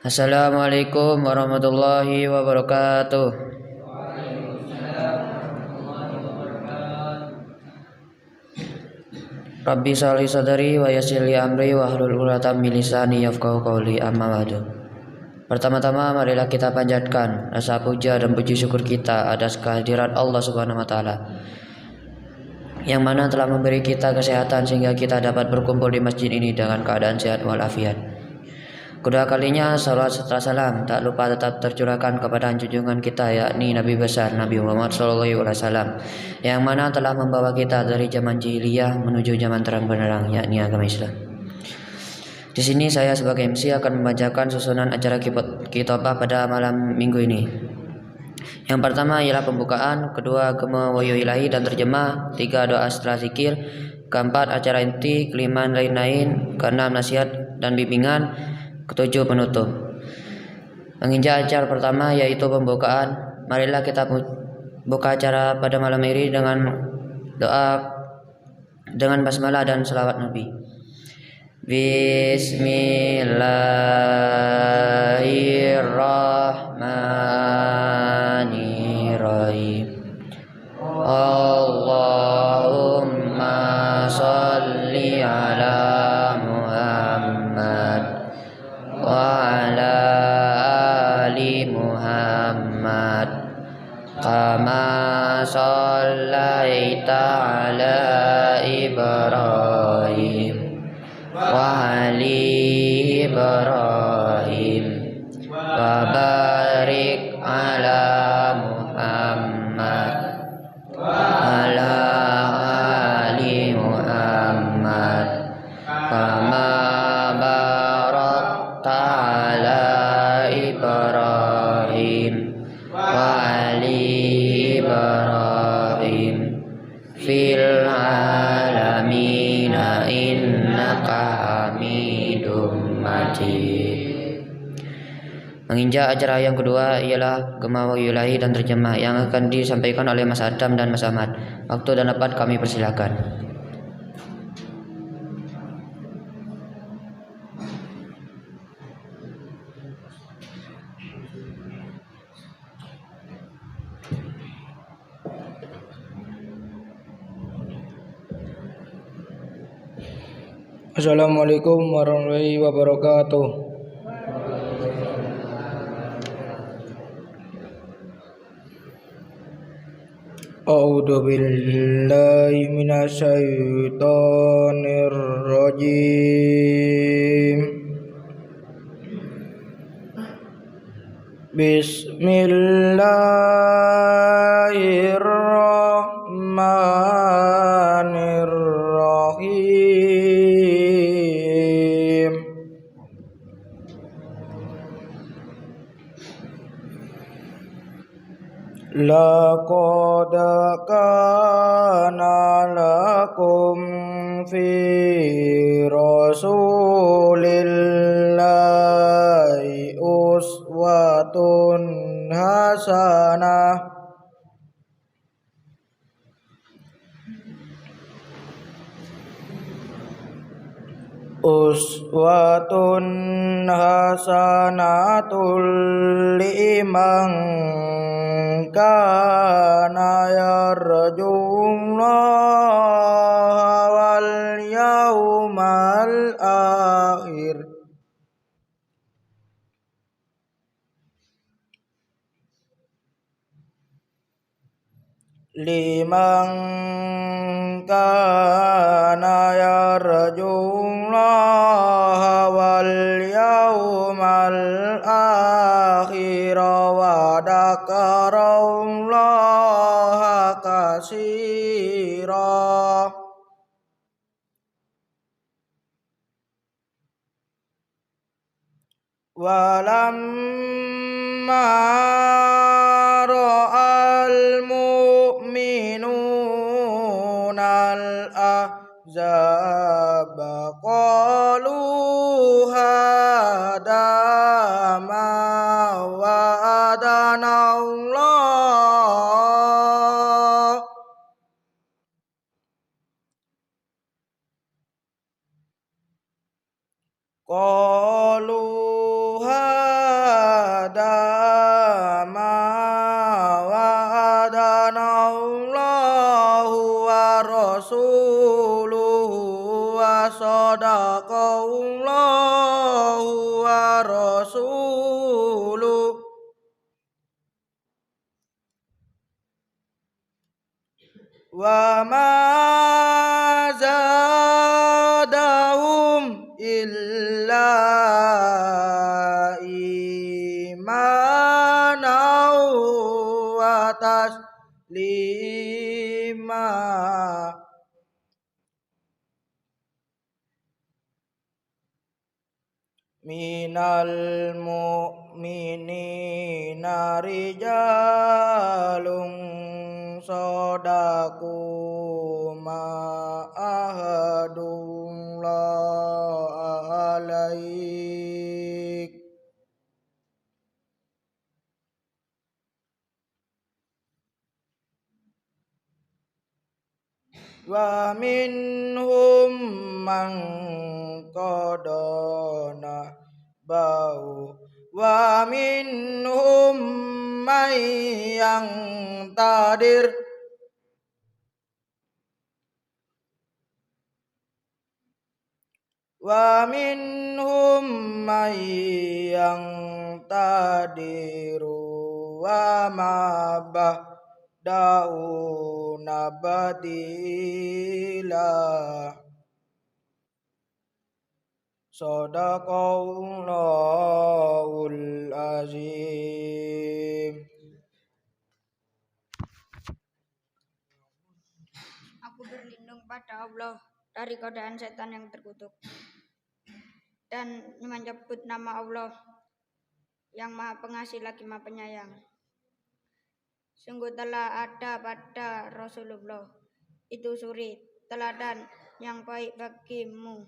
Assalamualaikum warahmatullahi wabarakatuh. Rabbi sholli sadri wa yassir li amri wa hlul 'uqdatam min lisani yafqahu qawli, amma ba'du. Pertama-tama marilah kita panjatkan rasa puja dan puji syukur kita atas kehadirat Allah Subhanahu wa taala yang mana telah memberi kita kesehatan sehingga kita dapat berkumpul di masjid ini dengan keadaan sehat walafiat. Kedua kalinya salawat serta salam tak lupa tetap tercurahkan kepada junjungan kita, yakni Nabi besar Nabi Muhammad SAW, yang mana telah membawa kita dari zaman jahiliyah menuju zaman terang benderang, yakni agama Islam. Di sini saya sebagai MC akan membacakan susunan acara khitbah pada malam minggu ini. Yang pertama ialah pembukaan, kedua gema wahyu ilahi dan terjemah, tiga doa setelah zikir, keempat acara inti, kelima lain-lain, keenam nasihat dan bimbingan, ketujuh penutup. Menginjak acara pertama yaitu pembukaan, marilah kita buka acara pada malam ini dengan doa dengan basmalah dan selawat Nabi. Bismillahirrahmanirrahim. Allahumma sholli ala Muhammad wa ala ali Muhammad kama shallaita ala Ibrahim wa ali Ibrahim wa barik ala Muhammad wa ala ali Muhammad kama barakta ala Ibrahim wa ali Ibrahim fil alamina innaka hamidum majid. Menginjak acara yang kedua ialah gema wahyu ilahi dan terjemah yang akan disampaikan oleh Mas Adam dan Mas Ahmad. Waktu dan tempat kami persilakan. Assalamualaikum warahmatullahi wabarakatuh. A'udzu billahi minasyaitonir rajim. Bismillahirrahmanirrahim. Laqad kana lakum fi rasulillahi uswatun hasanah. Uswatun hasanatul liman kana yarjullaha wal yawmal akhir. Liman kana yarjullaha wal yawmal akhir wa dzakarallaha katsira. Walamma ra'al mu'minuna al-ahzaba qalu hada ma wa'adana Allah qalu rasuluhu wa sadaqallahu wa rasuluhu wa ma zadahum illa imanan wa taslima. Minal mu'minina rijalun sadaqu ma ahadullah alaik wa minhum man qadana bau wa minhum man yang tadir wa minhum man yang tadiru wa ma ba'dauna badila. Shadaqallahul azim. Aku berlindung pada Allah dari godaan setan yang terkutuk dan menyebut nama Allah yang Maha Pengasih lagi Maha Penyayang. Sungguh telah ada pada Rasulullah itu suri teladan yang baik bagimu,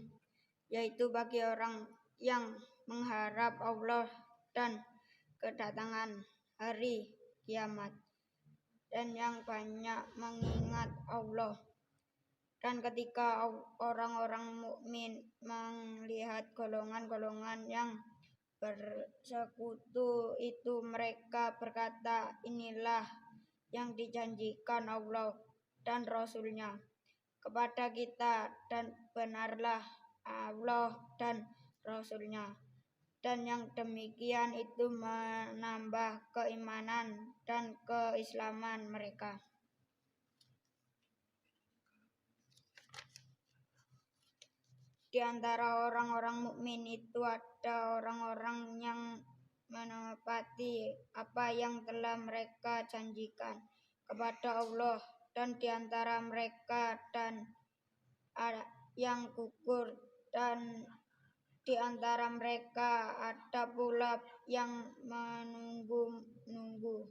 yaitu bagi orang yang mengharap Allah dan kedatangan hari kiamat, dan yang banyak mengingat Allah. Dan ketika orang-orang mukmin melihat golongan-golongan yang bersekutu itu, mereka berkata, inilah yang dijanjikan Allah dan Rasul-Nya kepada kita, dan benarlah Allah dan Rasul-Nya, dan yang demikian itu menambah keimanan dan keislaman mereka. Di antara orang-orang mukmin itu ada orang-orang yang menepati apa yang telah mereka janjikan kepada Allah, dan di antara mereka dan yang gugur, dan di antara mereka ada pula yang menunggu-nunggu,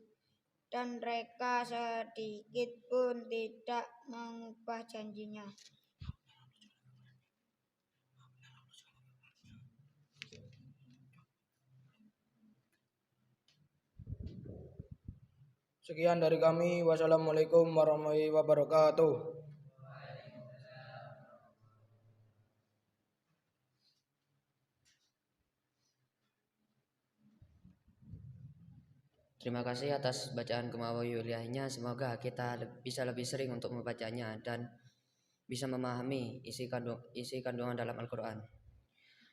dan mereka sedikit pun tidak mengubah janjinya. Sekian dari kami. Wassalamualaikum warahmatullahi wabarakatuh. Terima kasih atas bacaan kemawiyuliyahnya. Semoga kita bisa lebih sering untuk membacanya dan bisa memahami isi kandungan dalam Al-Quran.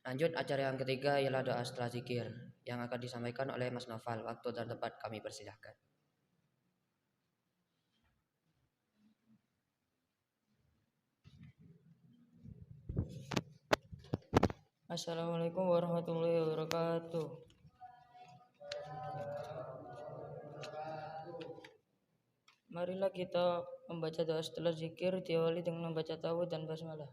Lanjut, acara yang ketiga ialah doa setelah zikir yang akan disampaikan oleh Mas Noval. Waktu dan tempat kami persilahkan. Assalamualaikum warahmatullahi wabarakatuh. Marilah kita membaca doa setelah zikir, diawali dengan membaca tawud dan basmalah.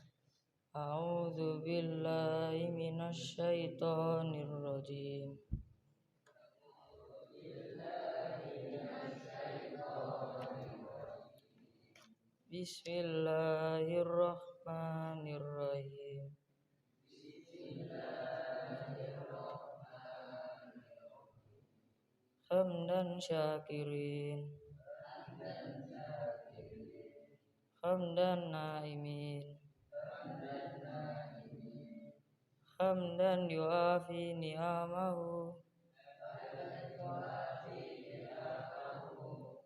A'udzu billahi minasy syaithanir rajim. Bismillahirrahmanirrahim. Hamdan syakirin, hamdan naimin, hamdan yuafi ni'amahu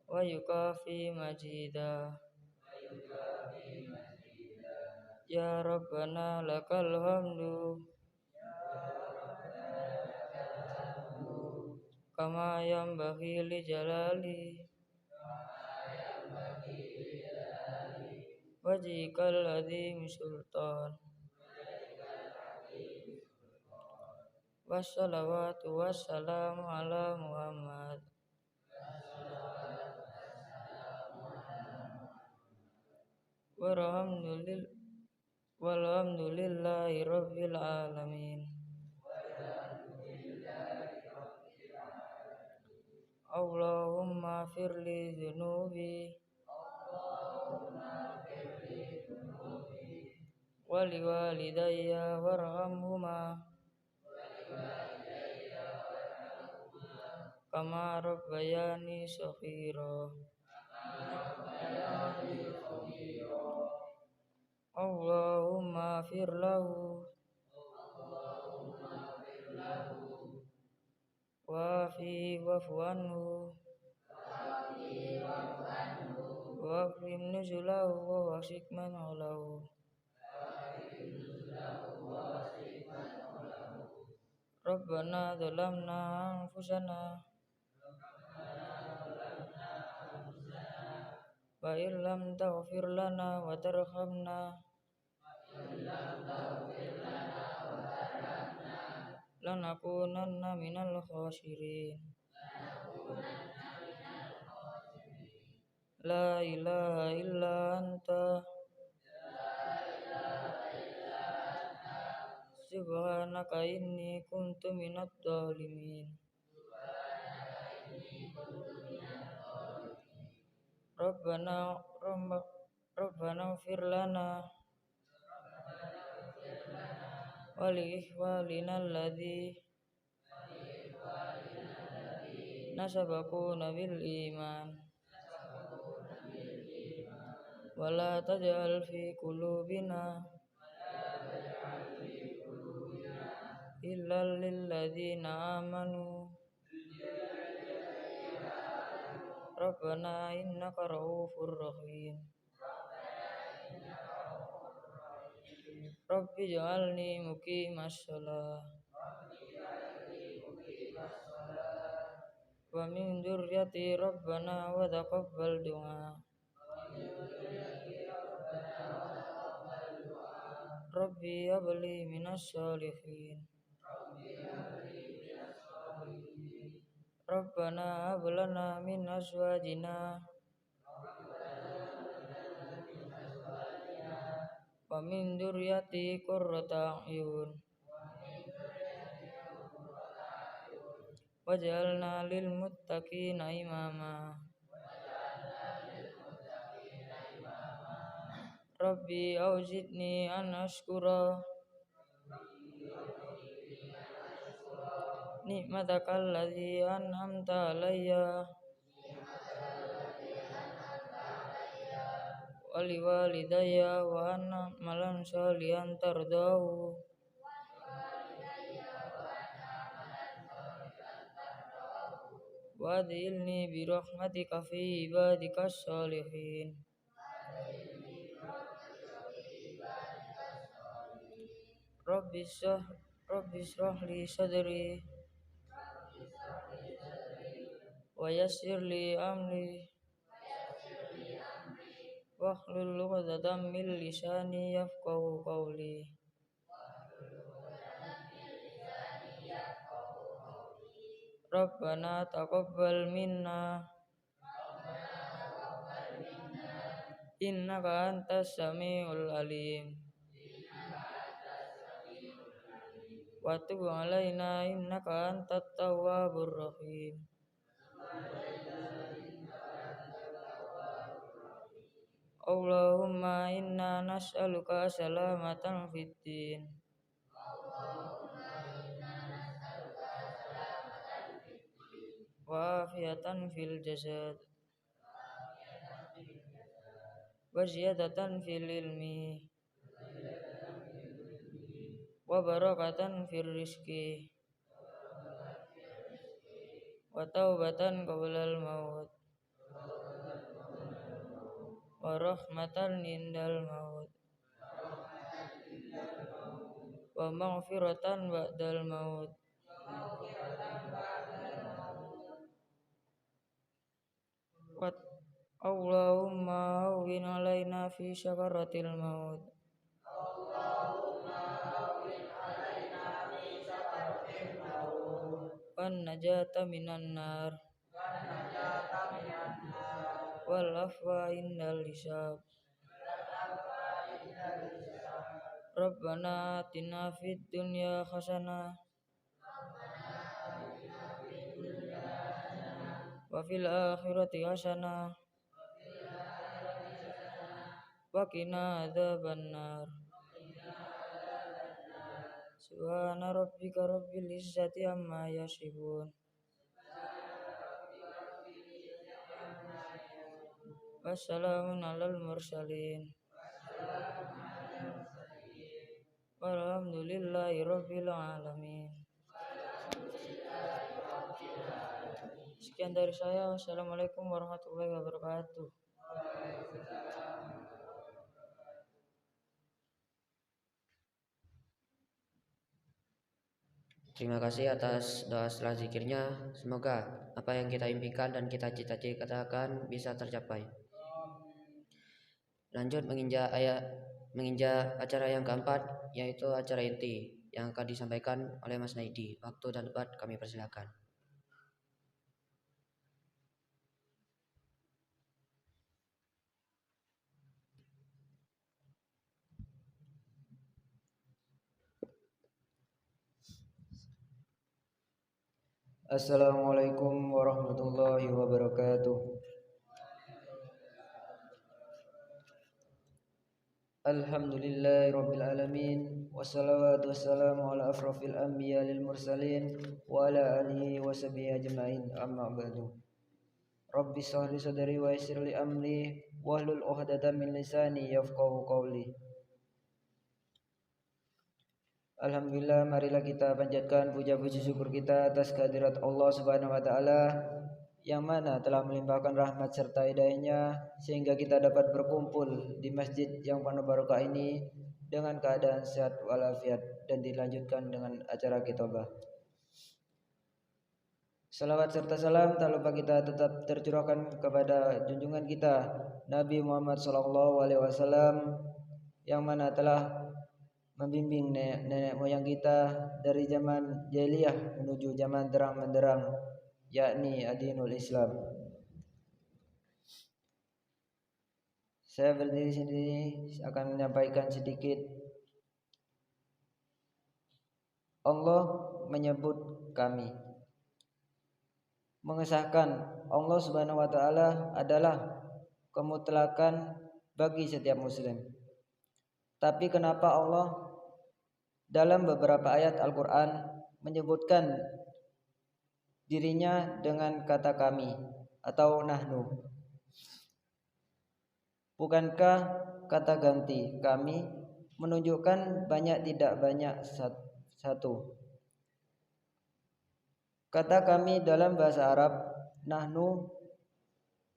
wa yukafi majidah. Ya Rabbana lakal hamdu kama yanbaghi li jalali wajhikal azim sultan. Wassalawatu wassalamu ala Muhammad walhamdulillahi rabbil alamin. Allahumma firli dhunubi wali walidayya warhamhuma kama rabbayani shaghira. Allahumma fir lahu wa'fi wa'fu anhu wa'krim nuzulahu wa wasik man'alahu. Rabbana zalamna anfusana wa illam taghfir lana wa tarhamna lanakunanna minal khasirin. La ilaha illa anta subhanaka inni kuntu minadh dhalimin. Rabbana ighfir lana wa li ikhwanina alladhi nasabaquna bil iman wa la taj'al fi qulubina illa lil ladzina amanu Rabbana innaka raufur rahim. Rabbi ja'alni muqimas shalah wa min dzurriyyati Rabbana wa taqabbal du'a. Rabbi habli minas sholihin. Rabbana hab lana min azwajina wa min dzurriyyati qurrata a'yun waj'alna lil muttaqina imama. Rabbi auzidni an ashkura ni'matakal ladzi an'amta alayya wa liwalidayya wa an a'malan sholihan tardahu wa adkhilni bi rahmatika fi ibadikas sholihin. Rabbi shrah li sadri wa yassir li amri wahlul 'uqdatam min lisani yafqahu qawli. Rabbana taqabbal minna innaka antas samiul alim wa tub 'alaina innaka antat tawwabur rahim. Allahumma inna nas'aluka salamatan fid din wa afiatan fil jasad wa ziyadatan fil ilmi wa barakatan fil rizqi wa taubatan qablal maut wa rahmatan indal maut. wa maghfiratan ba'dal maut. Wat Allahumma hawwin alaina fi syakaratil maut. Wan najata minan nar. Wal afwa indal hisab. Rabbana atina fid dunya hasanah wa fil akhirati hasanah wa qina adzabannar. Subhana rabbika rabbil izzati amma yasifun. Wassalamun alal mursalin. Walhamdulillahi rabbil alamin. Sekian dari saya. Wassalamualaikum warahmatullahi wabarakatuh. Terima kasih atas doa setelah zikirnya. Semoga apa yang kita impikan dan kita cita-citakan bisa tercapai. Lanjut menginjak acara yang keempat, yaitu acara inti yang akan disampaikan oleh Mas Naidi. Waktu dan tempat kami persilakan. Assalamualaikum warahmatullahi wabarakatuh. Alhamdulillahi rabbil alamin. Wassalatu wassalamu ala asrafil anbiya lil mursalin wa ala alihi wa sahbihi ajma'in. Amma ba'du. Rabbi shrah li sadri wa yassir li amri wahlul 'uqdatam min lisani yafqahu qawli. Alhamdulillah, marilah kita panjatkan puja-puji syukur kita atas kehadirat Allah Subhanahu wa taala yang mana telah melimpahkan rahmat serta hidayahnya sehingga kita dapat berkumpul di masjid yang penuh barokah ini dengan keadaan sehat walafiat dan dilanjutkan dengan acara khitbah. Salawat serta salam tak lupa kita tetap tercurahkan kepada junjungan kita Nabi Muhammad SAW yang mana telah membimbing nenek moyang kita dari zaman jahiliyah menuju zaman terang benderang, yakni adinul Islam. Saya berdiri sini akan menyampaikan sedikit. Allah menyebut kami, mengesahkan Allah Subhanahu wa taala adalah kemutlakan bagi setiap muslim. Tapi kenapa Allah dalam beberapa ayat Al-Qur'an menyebutkan dirinya dengan kata kami atau nahnu? Bukankah kata ganti kami menunjukkan banyak tidak banyak satu? Kata kami dalam bahasa Arab nahnu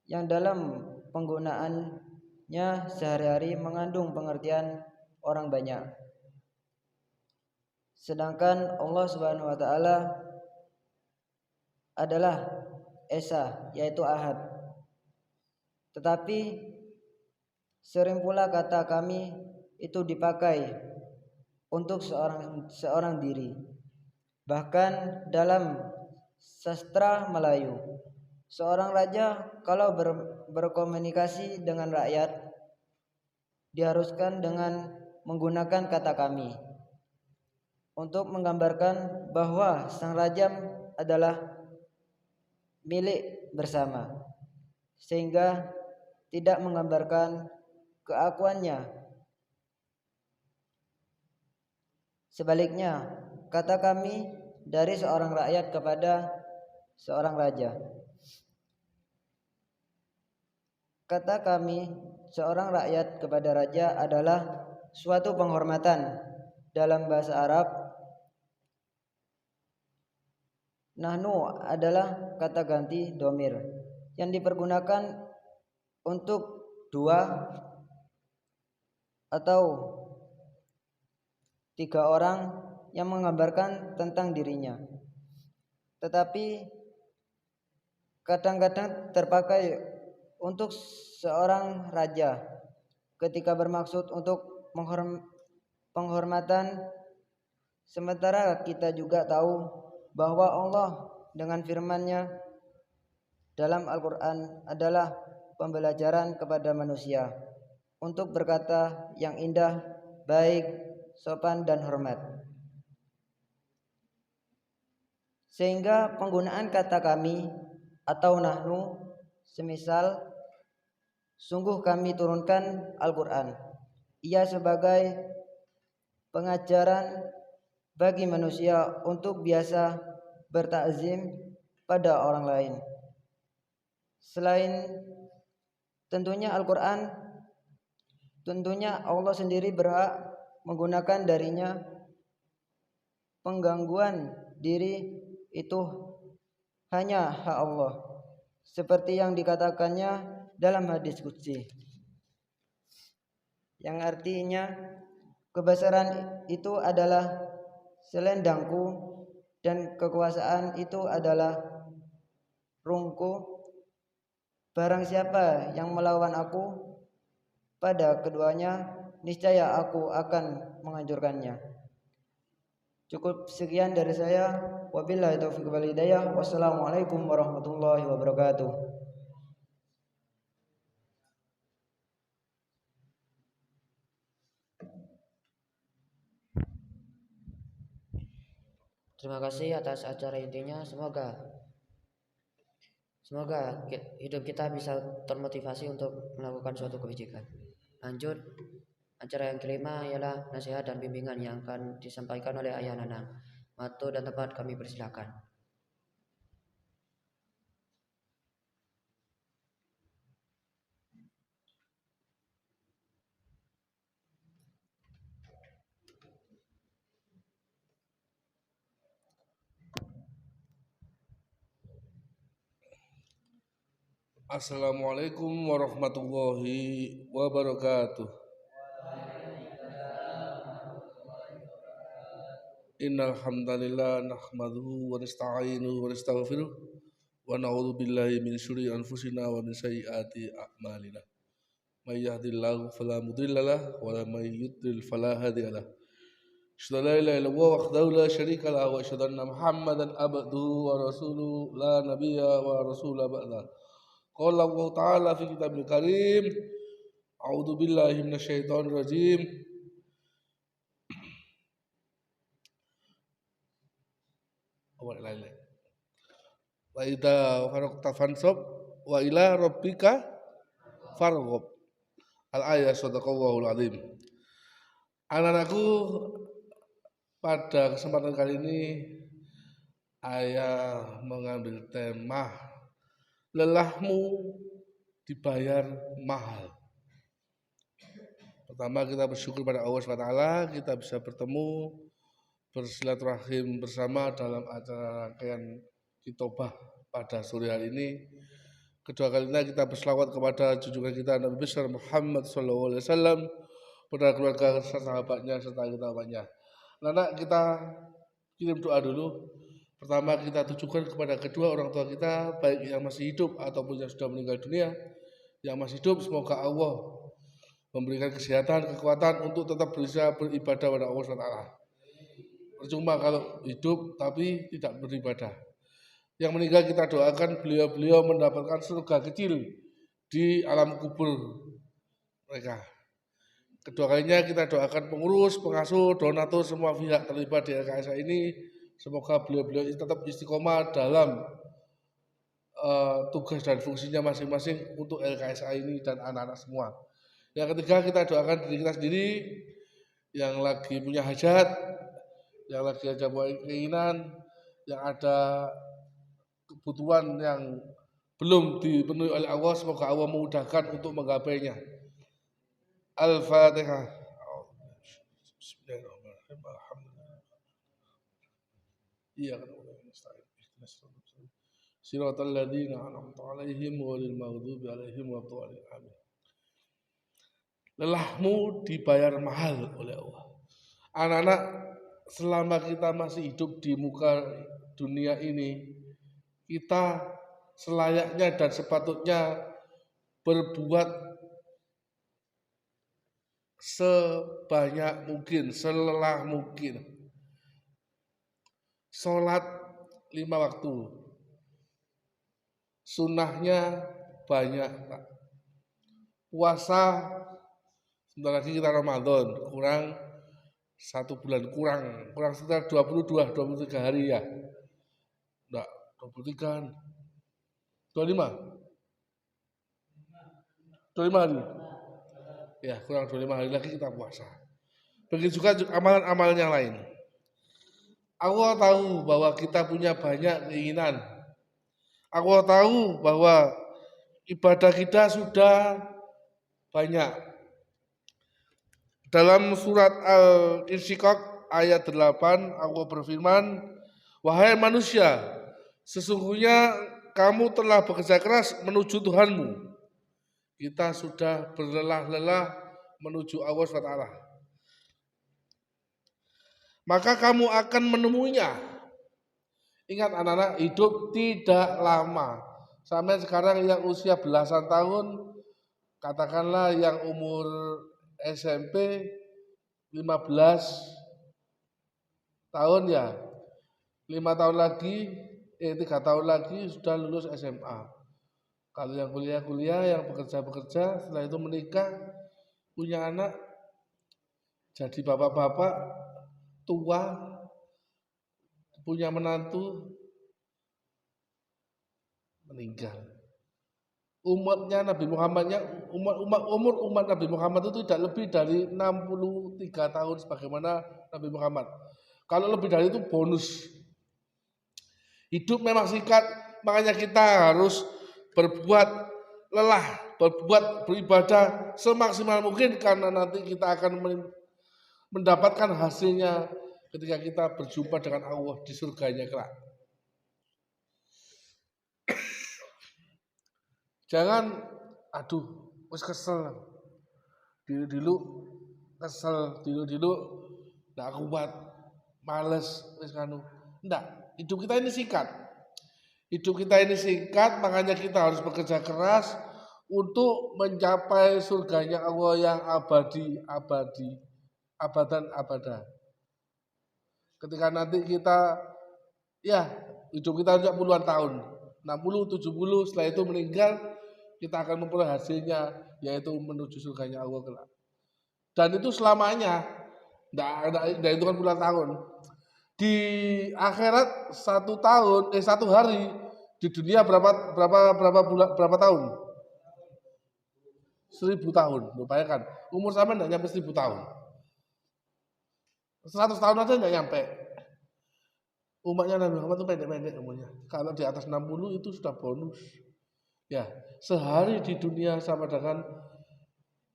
yang dalam penggunaannya sehari-hari mengandung pengertian orang banyak. Sedangkan Allah Subhanahu wa taala adalah Esa, yaitu Ahad. Tetapi sering pula kata kami itu dipakai untuk seorang diri. Bahkan dalam sastra Melayu, seorang raja kalau berkomunikasi dengan rakyat diharuskan dengan menggunakan kata kami untuk menggambarkan bahwa sang raja adalah milik bersama, sehingga tidak menggambarkan keakuannya. Sebaliknya, kata kami dari seorang rakyat kepada seorang raja. Kata kami seorang rakyat kepada raja adalah suatu penghormatan. Dalam bahasa Arab, nahnu adalah kata ganti domir yang dipergunakan untuk dua atau 3 orang yang menggambarkan tentang dirinya. Tetapi kadang-kadang terpakai untuk seorang raja ketika bermaksud untuk penghormatan, sementara kita juga tahu bahwa Allah dengan firman-Nya dalam Al-Quran adalah pembelajaran kepada manusia untuk berkata yang indah, baik, sopan dan hormat. Sehingga penggunaan kata kami atau nahnu semisal sungguh kami turunkan Al-Quran, ia sebagai pengajaran bagi manusia untuk biasa bertakzim pada orang lain. Selain tentunya Al-Quran, tentunya Allah sendiri berhak menggunakan darinya. Penggangguan diri itu hanya hak Allah, seperti yang dikatakannya dalam hadis qudsi, yang artinya kebesaran itu adalah selendangku dan kekuasaan itu adalah rungku. Barang siapa yang melawan aku pada keduanya, niscaya aku akan menghancurkannya. Cukup sekian dari saya. Wabillahi taufiq wal hidayah. Wassalamualaikum warahmatullahi wabarakatuh. Terima kasih atas acara intinya. Semoga hidup kita bisa termotivasi untuk melakukan suatu kebajikan. Lanjut, acara yang kelima ialah nasihat dan bimbingan yang akan disampaikan oleh Ayah Nanang. Waktu dan tempat kami persilakan. Assalamualaikum warahmatullahi wabarakatuh. Innal hamdalillah nahmaduhu wa nasta'inuhu wa nastaghfiruh wa na'udzu billahi min syururi anfusina wa min sayyiati a'malina. May yahdihillahu fala mudilla lahu wa may yudlil fala hadiya lahu. Asyhadu an la ilaha illallah wahdahu la syarika lahu wa asyhadu anna Muhammadan abduhu wa rasuluhu la nabiyya wa rasula ba'da. Qala Allah Ta'ala fi kitabil karim. A'udzu billahi minasyaitonir rajim. Wa idza faraqta fansab wa ila rabbika farghab. Al-ayat sadaqallahul azim. Anak-anakku, pada kesempatan kali ini ayah mengambil tema lelahmu dibayar mahal. Pertama, kita bersyukur pada Allah SWT kita bisa bertemu bersilaturahim bersama dalam acara rangkaian Kitobah pada sore hari ini. Kedua kalinya kita berselawat kepada junjungan kita Nabi besar Muhammad SAW, pada keluarga sahabatnya serta kita banyak. Anak kita kirim doa dulu. Pertama, kita tujukan kepada kedua orang tua kita, baik yang masih hidup ataupun yang sudah meninggal dunia. Yang masih hidup, semoga Allah memberikan kesehatan, kekuatan untuk tetap bisa beribadah pada Allah SWT. Percuma kalau hidup tapi tidak beribadah. Yang meninggal kita doakan beliau-beliau mendapatkan surga kecil di alam kubur mereka. Kedua kalinya kita doakan pengurus, pengasuh, donatur, semua pihak terlibat di LKSA ini. Semoga beliau-beliau tetap istiqomah dalam tugas dan fungsinya masing-masing untuk LKSA ini dan anak-anak semua. Yang ketiga, kita doakan diri kita sendiri yang lagi punya hajat, yang lagi ada keinginan, yang ada kebutuhan yang belum dipenuhi oleh Allah, semoga Allah memudahkan untuk menggapainya. Al-Fatihah. Bismillahirrahmanirrahim. Alhamdulillah. Iya kan Allah musta'in. Siratal ladzina an'amta 'alaihim ghairil maghdubi 'alaihim waladdallin. Amin. Lelahmu dibayar mahal oleh Allah. anak-anak, selama kita masih hidup di muka dunia ini, kita selayaknya dan sepatutnya berbuat sebanyak mungkin, selelah mungkin. Sholat 5 waktu, sunnahnya banyak. Puasa, sebentar lagi kita Ramadan, kurang 1 bulan, kurang sekitar 23 hari ya. Enggak, 23, 25 hari. Ya, kurang 25 hari lagi kita puasa. Begitu juga amalan-amalan yang lain. Allah tahu bahwa kita punya banyak keinginan. Allah tahu bahwa ibadah kita sudah banyak. Dalam surat Al-Insyiqaq ayat 8 Allah berfirman, "Wahai manusia, sesungguhnya kamu telah bekerja keras menuju Tuhanmu." Kita sudah berlelah-lelah menuju Allah SWT. Maka kamu akan menemuinya. Ingat anak-anak, hidup tidak lama. Sampai sekarang yang usia belasan tahun, katakanlah yang umur SMP 15 tahun ya, 5 tahun lagi, 3 tahun lagi sudah lulus SMA. Kalau yang kuliah-kuliah, yang bekerja-bekerja, setelah itu menikah, punya anak, jadi bapak-bapak, tua, punya menantu, meninggal. Umatnya Nabi Muhammadnya, umat Nabi Muhammad itu tidak lebih dari 63 tahun sebagaimana Nabi Muhammad. Kalau lebih dari itu bonus. Hidup memang singkat, makanya kita harus berbuat lelah, beribadah semaksimal mungkin, karena nanti kita akan mendapatkan hasilnya ketika kita berjumpa dengan Allah di surganya kelak. Jangan, wis kesel, dulu kesel, dulu nggak kuat, males, wis kanu. Enggak, hidup kita ini singkat. Makanya kita harus bekerja keras untuk mencapai surganya Allah yang abadi, abadan abada. Ketika nanti kita, ya, hidup kita tidak puluhan tahun, 60, 70, setelah itu meninggal, kita akan memperoleh hasilnya, yaitu menuju surganya Allah kelak. Dan itu selamanya, tidak itu kan puluhan tahun. Di akhirat 1 hari, di dunia berapa tahun? 1000 tahun. Bayangkan, umur sama tidak nyampe 1000 tahun. 100 tahun aja tidak nyampe. Umatnya Nabi Muhammad itu pendek-pendek umurnya. Kalau di atas 60 itu sudah bonus. Ya, sehari di dunia sama dengan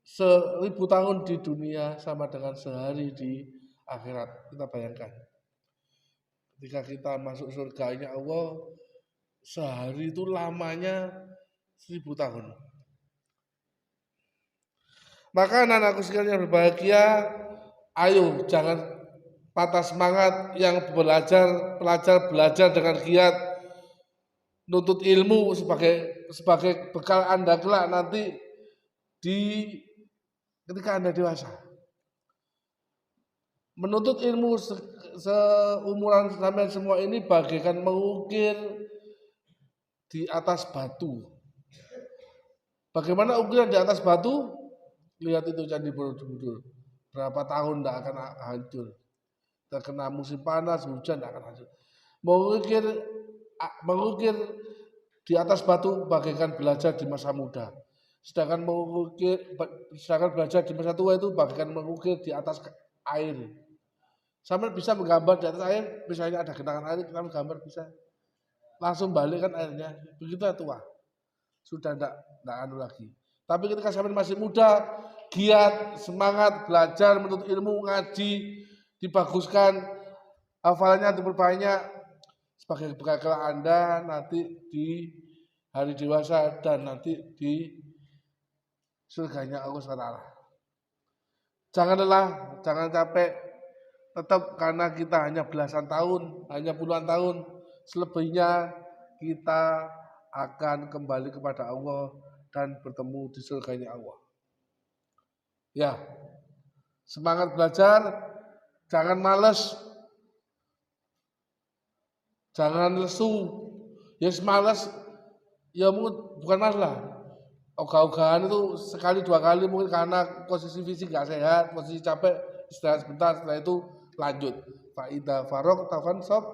1000 tahun di dunia sama dengan sehari di akhirat. Kita bayangkan. Ketika kita masuk surganya Allah, sehari itu lamanya 1000 tahun. Maka anak-anakku sekalian berbahagia, ayo jangan patah semangat yang belajar dengan giat, nuntut ilmu sebagai bekal Anda kelak nanti ketika Anda dewasa. Menuntut ilmu seumuran sampai semua ini bagaikan mengukir di atas batu. Bagaimana ukiran di atas batu? Lihat itu Candi Borobudur. Berapa tahun tidak akan hancur. Terkena musim panas, hujan tidak akan hancur. Mengukir di atas batu bagaikan belajar di masa muda. Sedangkan belajar di masa tua itu bagaikan mengukir di atas air. Sampai bisa menggambar di atas air, misalnya ada genangan air, kita menggambar bisa langsung balik kan airnya. Begitu ya tua, sudah tidak anu lagi. Tapi ketika sampai masih muda, giat, semangat, belajar, menuntut ilmu, ngaji, dibaguskan, hafalannya diperbanyak sebagai bekal Anda nanti di hari dewasa dan nanti di surganya Allah SWT. Jangan lelah, jangan capek, tetap karena kita hanya belasan tahun, hanya puluhan tahun, selebihnya kita akan kembali kepada Allah dan bertemu di surganya Allah. Ya, semangat belajar, jangan malas, jangan lesu. Ya malas, ya bukan masalah. Ogah-ogahan itu sekali dua kali mungkin karena posisi fisik gak sehat, posisi capek, istirahat sebentar, setelah itu lanjut. Fa idza faragta fansab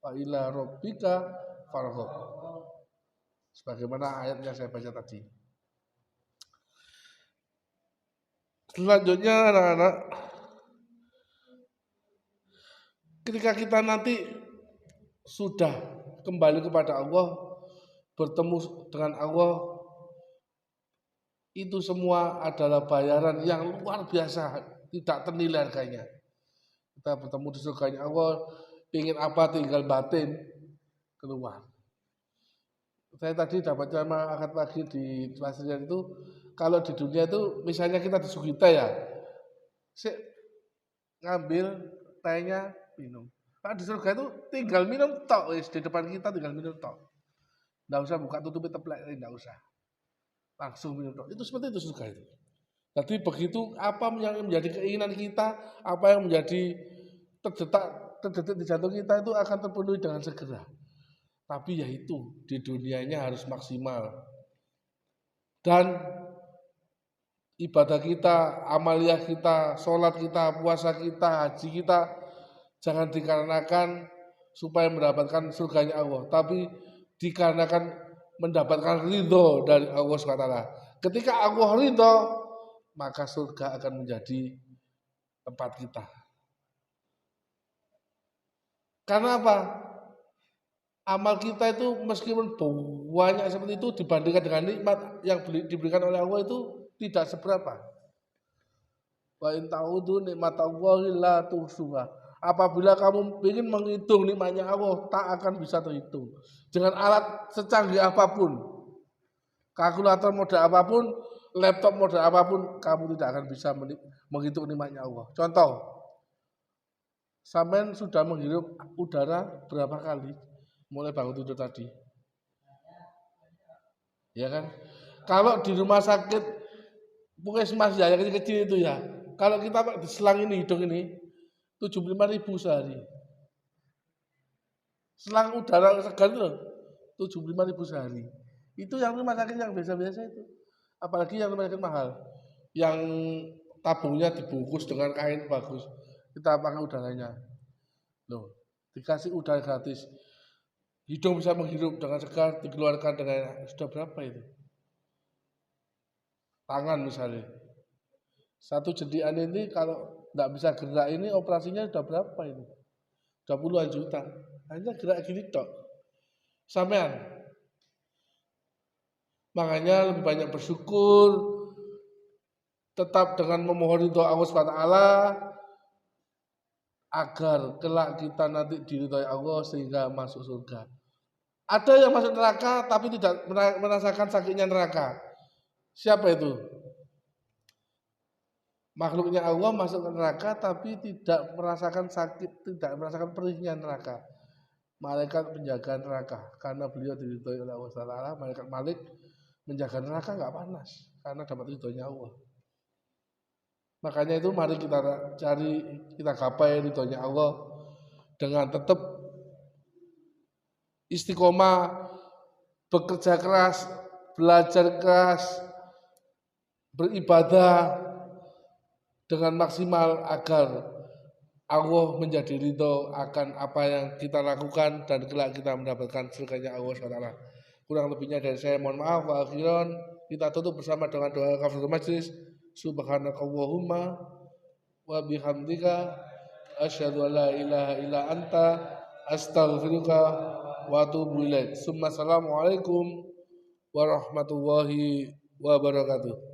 wa ila rabbika farghab. Sebagaimana ayat yang saya baca tadi. Selanjutnya anak-anak, ketika kita nanti sudah kembali kepada Allah, bertemu dengan Allah, itu semua adalah bayaran yang luar biasa, tidak ternilai harganya. Kita bertemu di surganya Allah, ingin apa tinggal batin keluar. Saya tadi dapat sama akad pagi di pasirian itu, kalau di dunia itu misalnya kita di Sugita ya, ngambil tehnya minum. Nah, di surga itu tinggal minum tok, di depan kita tinggal minum tok. Nggak usah buka tutupi teplek, nggak usah. Langsung minum tok. Itu seperti itu surga itu. Jadi begitu apa yang menjadi keinginan kita, apa yang menjadi terdetak di jantung kita itu akan terpenuhi dengan segera. Tapi ya itu, di dunianya harus maksimal. Dan ibadah kita, amaliyah kita, sholat kita, puasa kita, haji kita, jangan dikarenakan supaya mendapatkan surganya Allah, tapi dikarenakan mendapatkan ridho dari Allah SWT. Ketika Allah ridho, maka surga akan menjadi tempat kita. Karena apa? Amal kita itu meskipun banyak seperti itu dibandingkan dengan nikmat yang diberikan oleh Allah itu tidak seberapa. Wa in ta'udu nikmatallahi la tuhsuha. Apabila kamu ingin menghitung nikmatnya Allah, tak akan bisa terhitung. Dengan alat secanggih apapun, kalkulator model apapun, laptop model apapun, kamu tidak akan bisa menghitung nikmatnya Allah. Contoh, sampean sudah menghirup udara berapa kali mulai bangun tidur tadi? Ya kan? Kalau di rumah sakit puskesmas ya yang kecil-kecil itu ya, kalau kita di selang ini, hidung ini 75.000 sehari. Selang udara segar itu 75.000 sehari. Itu yang rumah sakit yang biasa-biasa itu. Apalagi yang rumah sakit mahal, yang tabungnya dibungkus dengan kain bagus, kita pakai udaranya. Loh, dikasih udara gratis. Hidung bisa menghirup dengan segar, dikeluarkan dengan sudah berapa itu? Tangan misalnya. Satu jedian ini kalau tidak bisa gerak ini operasinya sudah berapa itu? Sudah puluhan juta. Hanya gerak gini tok. Sampean. Makanya lebih banyak bersyukur, tetap dengan memohon ridho Allah SWT, agar kelak kita nanti diridhoi Allah sehingga masuk surga. Ada yang masuk neraka tapi tidak merasakan sakitnya neraka. Siapa itu? Makhluknya Allah masuk ke neraka tapi tidak merasakan sakit, tidak merasakan perihnya neraka. Malaikat penjaga neraka, karena beliau diridhoi oleh Allah SWT, malaikat Malik menjaga neraka nggak panas karena dapat ridhonya Allah. Makanya itu mari kita cari, kita gapai ridhonya Allah dengan tetap istiqomah, bekerja keras, belajar keras, beribadah dengan maksimal agar Allah menjadi ridho akan apa yang kita lakukan dan kelak kita mendapatkan surganya Allah SWT. Kurang lebihnya dari saya mohon maaf. Wa akhiran, kita tutup bersama dengan doa kafaratul majlis. Subhanakallahumma wa bihamdika asyhadu an la ilaha illa anta astaghfiruka wa atubu ilaik. Assalamualaikum warahmatullahi wabarakatuh.